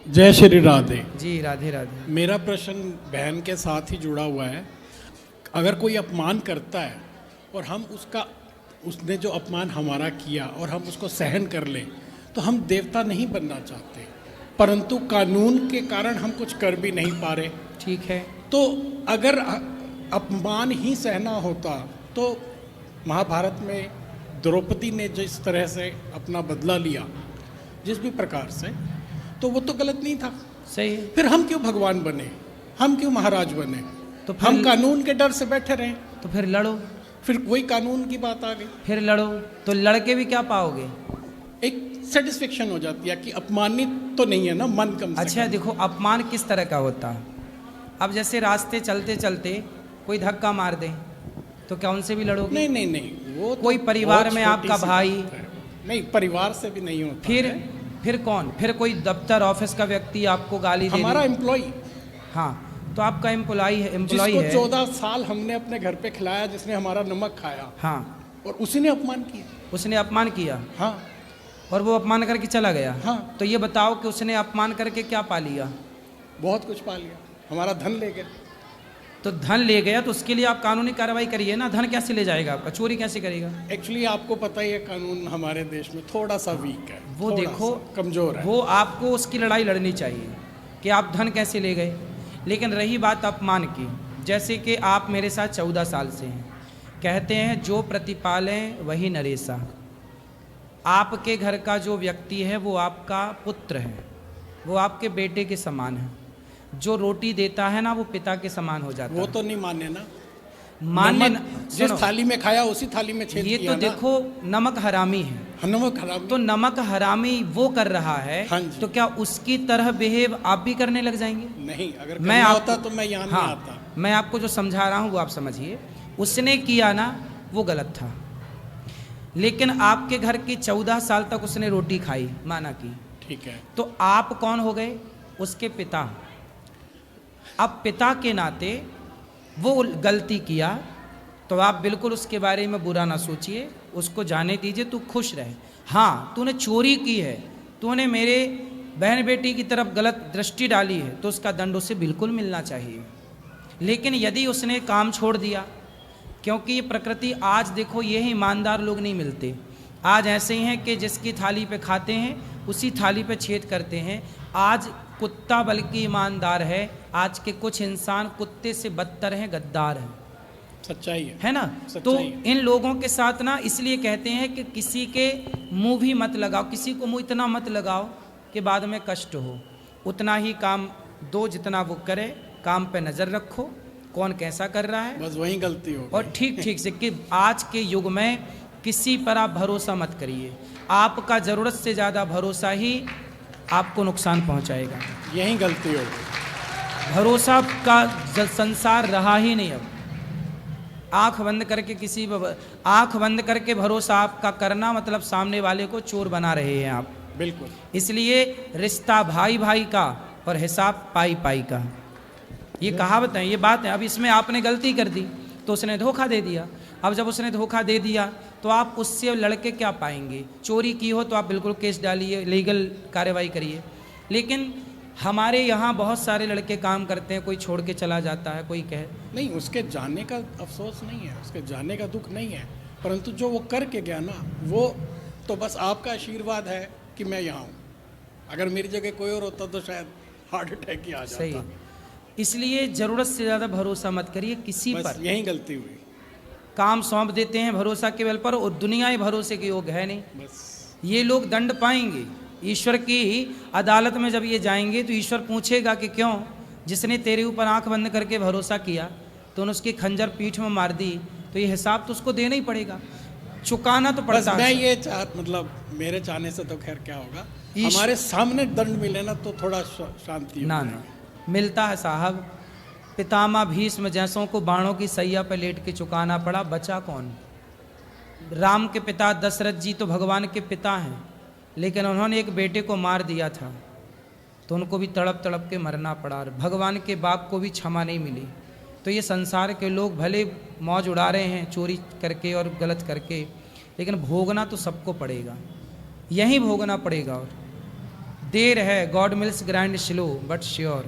जय श्री राधे। जी राधे राधे। मेरा प्रश्न बहन के साथ ही जुड़ा हुआ है। अगर कोई अपमान करता है और हम उसने जो अपमान हमारा किया और हम उसको सहन कर लें तो हम देवता नहीं बनना चाहते, परंतु कानून के कारण हम कुछ कर भी नहीं पा रहे। ठीक है। तो अगर अपमान ही सहना होता तो महाभारत में द्रौपदी ने जिस तरह से अपना बदला लिया जिस भी प्रकार से, तो वो तो गलत नहीं था। सही है। फिर हम क्यों भगवान बने, हम क्यों महाराज बने? तो फिर हम कानून के डर से बैठे रहे, तो फिर लड़ो। फिर वही कानून की बात आ गई। फिर लड़ो तो लड़के भी क्या पाओगे? एक सेटिस्फेक्शन हो जाती है कि अपमानित तो नहीं है ना मन, कम से अच्छा कम। देखो, अपमान किस तरह का होता है। अब जैसे रास्ते चलते चलते कोई धक्का मार दे तो क्या उनसे भी लड़ोगे? नहीं नहीं नहीं, वो तो कोई परिवार बहुत में छोटी आपका सी भाई, बात है। नहीं, परिवार से भी नहीं होता है। फिर कौन? फिर कोई दफ्तर ऑफिस का व्यक्ति आपको गाली दे हमारा दे। एम्प्लॉय, हाँ, तो आपका एम्प्लॉय है, जिसको है। 14 साल हमने अपने घर पे खिलाया, जिसने हमारा नमक खाया, हाँ, और उसी ने अपमान किया। उसने अपमान किया। हाँ और वो अपमान करके चला गया। हाँ। तो ये बताओ कि उसने अपमान करके क्या पा लिया? बहुत कुछ पा लिया, हमारा धन ले गया। तो धन ले गया तो उसके लिए आप कानूनी कार्रवाई करिए ना। धन कैसे ले जाएगा आपका? चोरी कैसे करेगा? एक्चुअली आपको पता ही है कानून हमारे देश में थोड़ा सा वीक है, वो थोड़ा देखो सा कमजोर है। वो आपको उसकी लड़ाई लड़नी चाहिए कि आप धन कैसे ले गए। लेकिन रही बात अपमान की, जैसे कि आप मेरे साथ 14 साल से हैं, कहते हैं जो प्रतिपालें वही नरेशा। आपके घर का जो व्यक्ति है वो आपका पुत्र है, वो आपके बेटे के समान है। जो रोटी देता है ना वो पिता के समान हो जाता वो है। तो नहीं माने ना, मान्य नमक जिस थाली में खाया उसी थाली में छेद ये किया तो ना। देखो नमक हरामी है। हाँ, नमक हराम। तो नमक हरामी वो कर रहा है, हाँ जी। तो क्या उसकी तरह बिहेव आप भी करने लग जाएंगे? नहीं, अगर मैं करना आपको- होता तो मैं यहाँ नहीं हाँ, आता। मैं आपको जो समझा रहा हूँ वो आप समझिए। उसने किया ना वो गलत था, लेकिन आपके घर की 14 साल तक उसने रोटी खाई, माना की, ठीक है। तो आप कौन हो गए? उसके पिता। अब पिता के नाते वो गलती किया तो आप बिल्कुल उसके बारे में बुरा ना सोचिए, उसको जाने दीजिए, तू खुश रहे। हाँ, तूने चोरी की है, तूने मेरे बहन बेटी की तरफ गलत दृष्टि डाली है, तो उसका दंड उसे बिल्कुल मिलना चाहिए। लेकिन यदि उसने काम छोड़ दिया, क्योंकि ये प्रकृति, आज देखो ये ईमानदार लोग नहीं मिलते। आज ऐसे ही हैं कि जिसकी थाली पे खाते हैं उसी थाली पे छेद करते हैं। आज कुत्ता बल्कि ईमानदार है, आज के कुछ इंसान कुत्ते से बदतर हैं, गद्दार हैं। सच्चाई है ना? सच्चाई तो है। इन लोगों के साथ ना इसलिए कहते हैं कि किसी के मुंह भी मत लगाओ, किसी को मुंह इतना मत लगाओ कि बाद में कष्ट हो। उतना ही काम दो जितना वो करे, काम पे नज़र रखो कौन कैसा कर रहा है, बस वही गलती हो और ठीक ठीक से कि आज के युग में किसी पर आप भरोसा मत करिए। आपका ज़रूरत से ज़्यादा भरोसा ही आपको नुकसान पहुंचाएगा। यही गलती हो गई। भरोसा का संसार रहा ही नहीं। अब आंख बंद करके आंख बंद करके भरोसा आपका करना मतलब सामने वाले को चोर बना रहे हैं आप। बिल्कुल। इसलिए रिश्ता भाई भाई का और हिसाब पाई पाई का, ये कहावत है, ये बात है। अब इसमें आपने गलती कर दी तो उसने धोखा दे दिया। अब जब उसने धोखा दे दिया तो आप उससे लड़के क्या पाएंगे? चोरी की हो तो आप बिल्कुल केस डालिए, लीगल कार्रवाई करिए। लेकिन हमारे यहाँ बहुत सारे लड़के काम करते हैं, कोई छोड़ के चला जाता है, कोई कहे नहीं, उसके जाने का अफसोस नहीं है, उसके जाने का दुख नहीं है, परंतु जो वो करके गया ना, वो तो बस आपका आशीर्वाद है कि मैं यहाँ हूँ। अगर मेरी जगह कोई और होता तो शायद हार्ट अटैक ही आ जाता। सही। इसलिए ज़रूरत से ज़्यादा भरोसा मत करिए किसी बस पर। यही गलती हुई। काम सौंप देते हैं भरोसा के बल पर, और दुनिया ही भरोसे के योग है नहीं। बस ये लोग दंड पाएंगे ईश्वर की अदालत में। जब ये जाएंगे तो ईश्वर पूछेगा कि क्यों, जिसने तेरे ऊपर आंख बंद करके भरोसा किया तो उन्होंने उसकी खंजर पीठ में मार दी, तो ये हिसाब तो उसको देना ही पड़ेगा, चुकाना तो बस पड़ता मैं है। ये मतलब मेरे चाहने से तो खैर क्या होगा, हमारे सामने दंड मिले ना तो थोड़ा शांति ना ना मिलता है साहब। पितामह भीष्म जैसों को बाणों की सैया पर लेट के चुकाना पड़ा, बचा कौन? राम के पिता दशरथ जी तो भगवान के पिता हैं, लेकिन उन्होंने एक बेटे को मार दिया था तो उनको भी तड़प तड़प के मरना पड़ा। भगवान के बाप को भी क्षमा नहीं मिली। तो ये संसार के लोग भले मौज उड़ा रहे हैं चोरी करके और गलत करके, लेकिन भोगना तो सबको पड़ेगा, यही भोगना पड़ेगा। और देर है, God mills grind slow but sure.